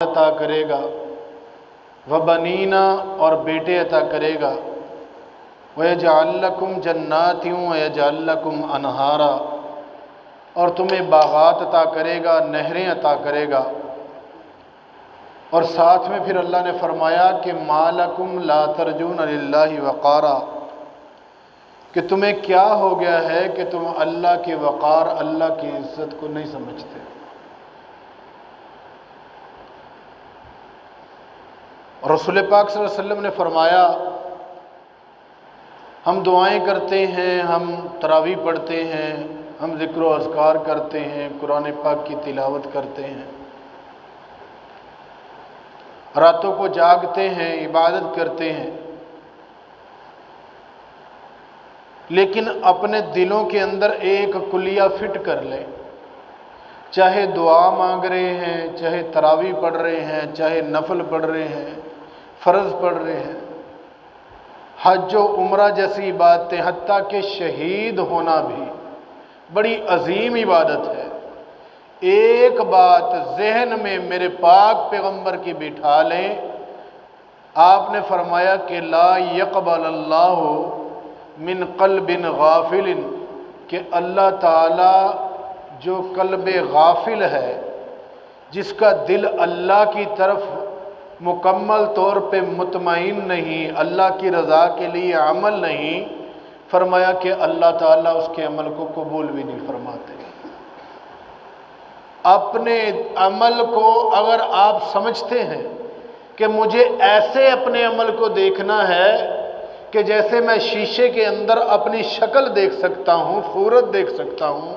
عطا کرے گا، وبنینا اور بیٹے عطا کرے گا، ویجعل لکم جنات ویجعل لکم انہارا، اور تمہیں باغات عطا کرے گا، نہریں عطا کرے گا۔ اور ساتھ میں پھر اللہ نے فرمایا کہ ما لکم لا ترجون للہ وقارا، کہ تمہیں کیا ہو گیا ہے کہ تم اللہ کے وقار، اللہ کی عزت کو نہیں سمجھتے۔ رسول پاک صلی اللہ علیہ وسلم نے فرمایا، ہم دعائیں کرتے ہیں، ہم تراویح پڑھتے ہیں، ہم ذکر و اذکار کرتے ہیں، قرآن پاک کی تلاوت کرتے ہیں، راتوں کو جاگتے ہیں، عبادت کرتے ہیں، لیکن اپنے دلوں کے اندر ایک کلیہ فٹ کر لیں، چاہے دعا مانگ رہے ہیں، چاہے تراویح پڑھ رہے ہیں، چاہے نفل پڑھ رہے ہیں، فرض پڑھ رہے ہیں، حج و عمرہ جیسی عبادتیں، حتیٰ کہ شہید ہونا بھی بڑی عظیم عبادت ہے۔ ایک بات ذہن میں میرے پاک پیغمبر کی بٹھا لیں، آپ نے فرمایا کہ لا یقبل اللہ من قلب غافل، کہ اللہ تعالی جو قلب غافل ہے، جس کا دل اللہ کی طرف مکمل طور پہ مطمئن نہیں، اللہ کی رضا کے لیے عمل نہیں، فرمایا کہ اللہ تعالیٰ اس کے عمل کو قبول بھی نہیں فرماتے۔ اپنے عمل کو اگر آپ سمجھتے ہیں کہ مجھے ایسے اپنے عمل کو دیکھنا ہے کہ جیسے میں شیشے کے اندر اپنی شکل دیکھ سکتا ہوں، صورت دیکھ سکتا ہوں،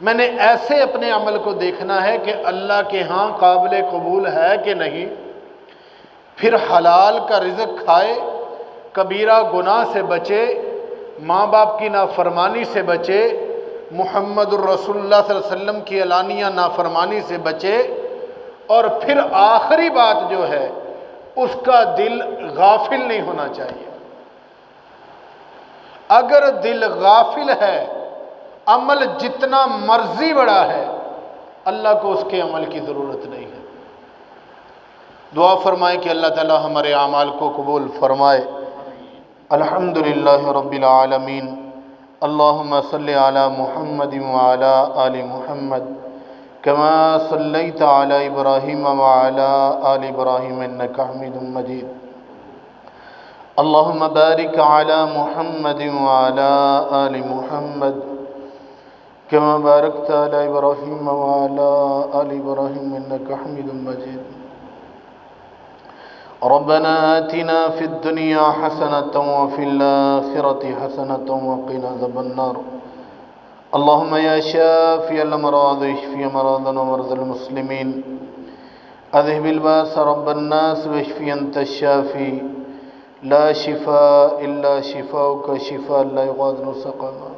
میں نے ایسے اپنے عمل کو دیکھنا ہے کہ اللہ کے ہاں قابل قبول ہے کہ نہیں، پھر حلال کا رزق کھائے، کبیرہ گناہ سے بچے، ماں باپ کی نافرمانی سے بچے، محمد الرسول اللہ صلی اللہ علیہ وسلم کی علانیہ نافرمانی سے بچے، اور پھر آخری بات جو ہے اس کا دل غافل نہیں ہونا چاہیے۔ اگر دل غافل ہے، عمل جتنا مرضی بڑا ہے، اللہ کو اس کے عمل کی ضرورت نہیں ہے۔ دعا فرمائے کہ اللہ تعالی ہمارے اعمال کو قبول فرمائے۔ الحمدللہ رب العالمین، اللہم صلی علی محمد وعلی آل محمد کما صلیت علی ابراہیم وعلی آل ابراہیم انکا حمید مجید۔ اللہم بارک علی محمد وعلی آل محمد کما بارکت علی ابراہیم وعلی آل ابراہیم انکا حمید مجید۔ ربنا آتنا في الدنيا حسنة وفي الآخرة حسنة وقنا عذاب النار۔ اللهم يا شافي الأمراض اشف مرضنا ومرضى المسلمين، اذهب الباس رب الناس واشف أنت الشافي، لا شفاء إلا شفاؤك شفاء لا يغادر سقما۔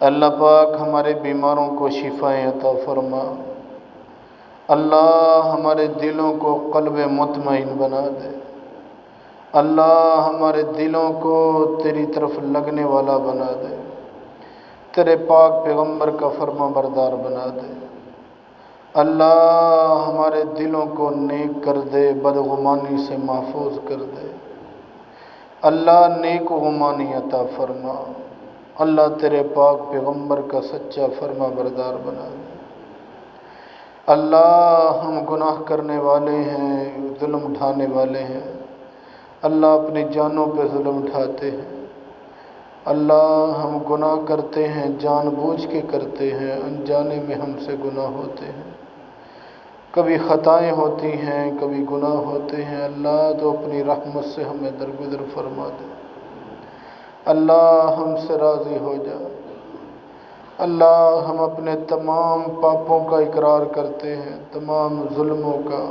اللہ پاک ہمارے بیماروں کو شفائیں عطا فرما، اللہ ہمارے دلوں کو قلب مطمئن بنا دے، اللہ ہمارے دلوں کو تیری طرف لگنے والا بنا دے، تیرے پاک پیغمبر کا فرما بردار بنا دے، اللہ ہمارے دلوں کو نیک کر دے، بدگمانی سے محفوظ کر دے، اللہ نیک گمانی عطا فرما، اللہ تیرے پاک پیغمبر کا سچا فرما بردار بنا دے۔ اللہ ہم گناہ کرنے والے ہیں، ظلم اٹھانے والے ہیں، اللہ اپنی جانوں پہ ظلم اٹھاتے ہیں، اللہ ہم گناہ کرتے ہیں، جان بوجھ کے کرتے ہیں، انجانے میں ہم سے گناہ ہوتے ہیں، کبھی خطائیں ہوتی ہیں، کبھی گناہ ہوتے ہیں، اللہ تو اپنی رحمت سے ہمیں درگزر فرما دے، اللہ ہم سے راضی ہو جا، اللہ ہم اپنے تمام پاپوں کا اقرار کرتے ہیں، تمام ظلموں کا،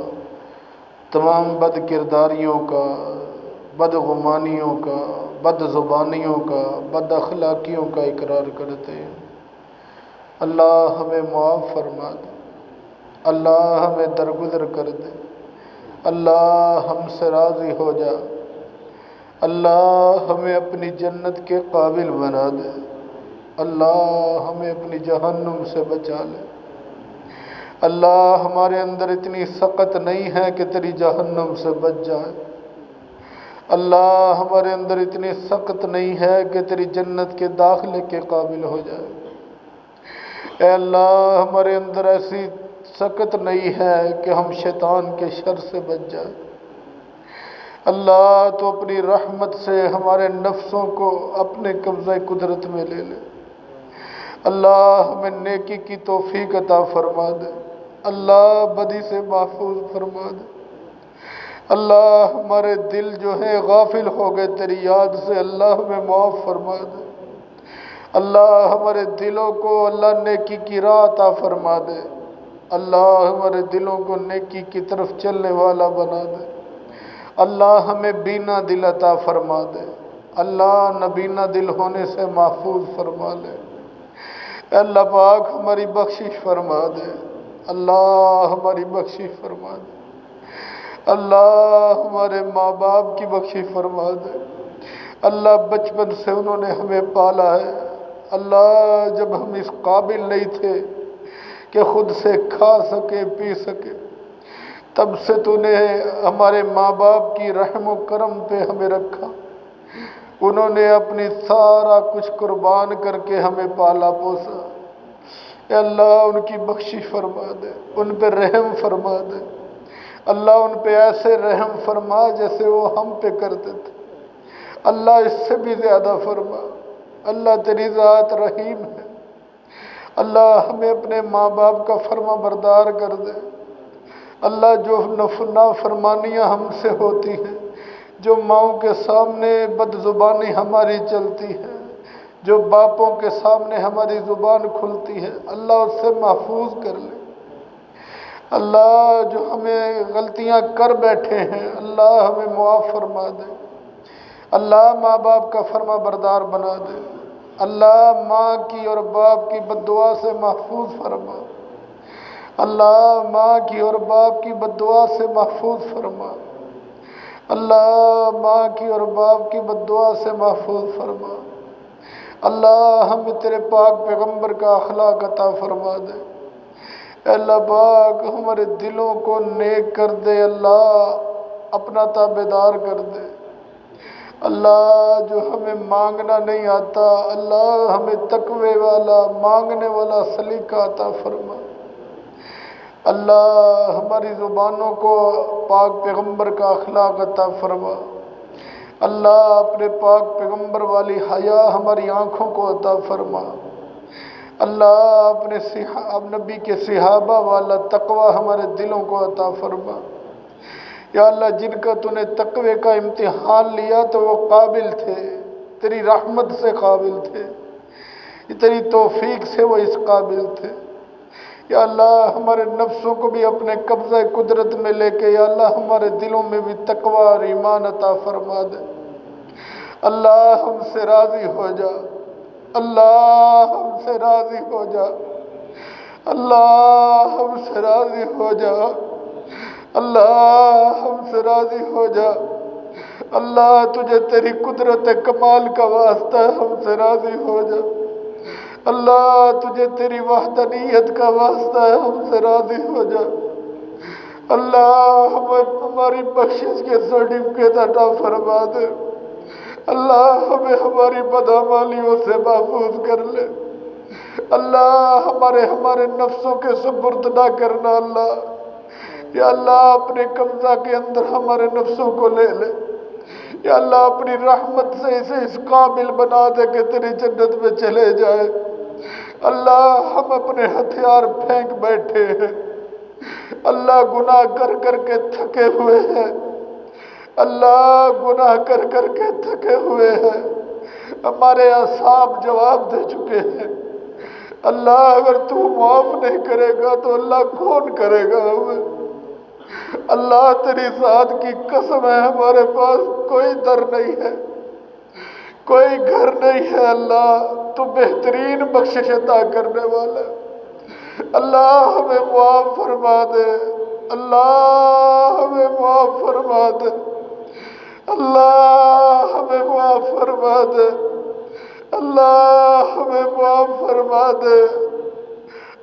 تمام بد کرداریوں کا، بدگمانیوں کا، بد زبانیوں کا، بد اخلاقیوں کا اقرار کرتے ہیں۔ اللہ ہمیں معاف فرما دے، اللہ ہمیں درگزر کر دے، اللہ ہم سے راضی ہو جا، اللہ ہمیں اپنی جنت کے قابل بنا دے، اللہ ہمیں اپنی جہنم سے بچا لے، اللہ ہمارے اندر اتنی سخت نہیں ہے کہ تیری جہنم سے بچ جائے، اللہ ہمارے اندر اتنی سخت نہیں ہے کہ تیری جنت کے داخلے کے قابل ہو جائے۔ اے اللہ ہمارے اندر ایسی سخت نہیں ہے کہ ہم شیطان کے شر سے بچ جائیں۔ اللہ تو اپنی رحمت سے ہمارے نفسوں کو اپنے قبضہ قدرت میں لے لے۔ اللہ ہمیں نیکی کی توفیق عطا فرما دے، اللہ بدی سے محفوظ فرما دے۔ اللہ ہمارے دل جو ہیں غافل ہو گئے تیری یاد سے، اللہ ہمیں معاف فرما دے۔ اللہ ہمارے دلوں کو اللہ نیکی کی راہ عطا فرما دے، اللہ ہمارے دلوں کو نیکی کی طرف چلنے والا بنا دے۔ اللہ ہمیں بینا دل عطا فرما دے، اللہ نبینا دل ہونے سے محفوظ فرما لے۔ اے اللہ پاک ہماری بخشش فرما دے، اللہ ہماری بخشش فرما دے۔ اللہ ہمارے ماں باپ کی بخشش فرما دے، اللہ بچپن سے انہوں نے ہمیں پالا ہے، اللہ جب ہم اس قابل نہیں تھے کہ خود سے کھا سکے پی سکے، تب سے تو نے ہمارے ماں باپ کی رحم و کرم پہ ہمیں رکھا، انہوں نے اپنی سارا کچھ قربان کر کے ہمیں پالا پوسا۔ اے اللہ ان کی بخشش فرما دے، ان پہ رحم فرما دے، اللہ ان پہ ایسے رحم فرما جیسے وہ ہم پہ کرتے تھے، اللہ اس سے بھی زیادہ فرما۔ اللہ تیری ذات رحیم ہے، اللہ ہمیں اپنے ماں باپ کا فرما بردار کر دے۔ اللہ جو نافرمانیاں ہم سے ہوتی ہیں، جو ماؤں کے سامنے بد زبانی ہماری چلتی ہے، جو باپوں کے سامنے ہماری زبان کھلتی ہے، اللہ اس سے محفوظ کر لے۔ اللہ جو ہمیں غلطیاں کر بیٹھے ہیں، اللہ ہمیں معاف فرما دے، اللہ ماں باپ کا فرما بردار بنا دے، اللہ ماں کی اور باپ کی بد دعا سے محفوظ فرما، اللہ ماں کی اور باپ کی بد دعا سے محفوظ فرما، اللہ ماں کی اور باپ کی بد دعا سے محفوظ فرما۔ اللہ ہمیں تیرے پاک پیغمبر کا اخلاق عطا فرما دے۔ اے اللہ پاک ہمارے دلوں کو نیک کر دے، اللہ اپنا تابعدار کر دے۔ اللہ جو ہمیں مانگنا نہیں آتا، اللہ ہمیں تقوی والا مانگنے والا سلیقہ عطا فرما۔ اللہ ہماری زبانوں کو پاک پیغمبر کا اخلاق عطا فرما۔ اللہ اپنے پاک پیغمبر والی حیا ہماری آنکھوں کو عطا فرما۔ اللہ اپنے نبی کے صحابہ والا تقوی ہمارے دلوں کو عطا فرما۔ یا اللہ جن کا تو نے تقوی کا امتحان لیا تو وہ قابل تھے، تیری رحمت سے قابل تھے، تیری توفیق سے وہ اس قابل تھے۔ یا اللہ ہمارے نفسوں کو بھی اپنے قبضہ قدرت میں لے کے یا اللہ ہمارے دلوں میں بھی تقوی اور ایمان عطا فرما دے۔ اللہ ہم سے راضی ہو جا، اللہ ہم سے راضی ہو جا، اللہ ہم سے راضی ہو جا، اللہ ہم سے راضی ہو جا۔ اللہ تجھے تیری قدرت کمال کا واسطہ ہے، ہم سے راضی ہو جا۔ اللہ تجھے تیری وحدانیت کا واسطہ ہے، ہم سے راضی ہو جا۔ اللہ ہماری بخشش کے سرٹیفکیٹ عطا فرما دے۔ اللہ ہمیں ہماری بدعمالیوں سے محفوظ کر لے۔ اللہ ہمارے نفسوں کے سپرد نہ کرنا اللہ۔ یا اللہ اپنے قبضہ کے اندر ہمارے نفسوں کو لے لے۔ یا اللہ اپنی رحمت سے اسے اس قابل بنا دے کہ تیری جنت میں چلے جائے۔ اللہ ہم اپنے ہتھیار پھینک بیٹھے ہیں، اللہ گناہ کر کر کے تھکے ہوئے ہیں، اللہ گناہ کر کر کے تھکے ہوئے ہیں، ہمارے اعصاب جواب دے چکے ہیں۔ اللہ اگر تو معاف نہیں کرے گا تو اللہ کون کرے گا ہمیں؟ اللہ تیری ذات کی قسم ہے ہمارے پاس کوئی در نہیں ہے، کوئی گھر نہیں ہے۔ اللہ تو بہترین بخشش عطا کرنے والا ہے۔ اللہ ہمیں معاف فرما دے، اللہ ہمیں معاف فرما دے، اللہ ہمیں معاف فرما دے، اللہ ہمیں معاف فرما دے،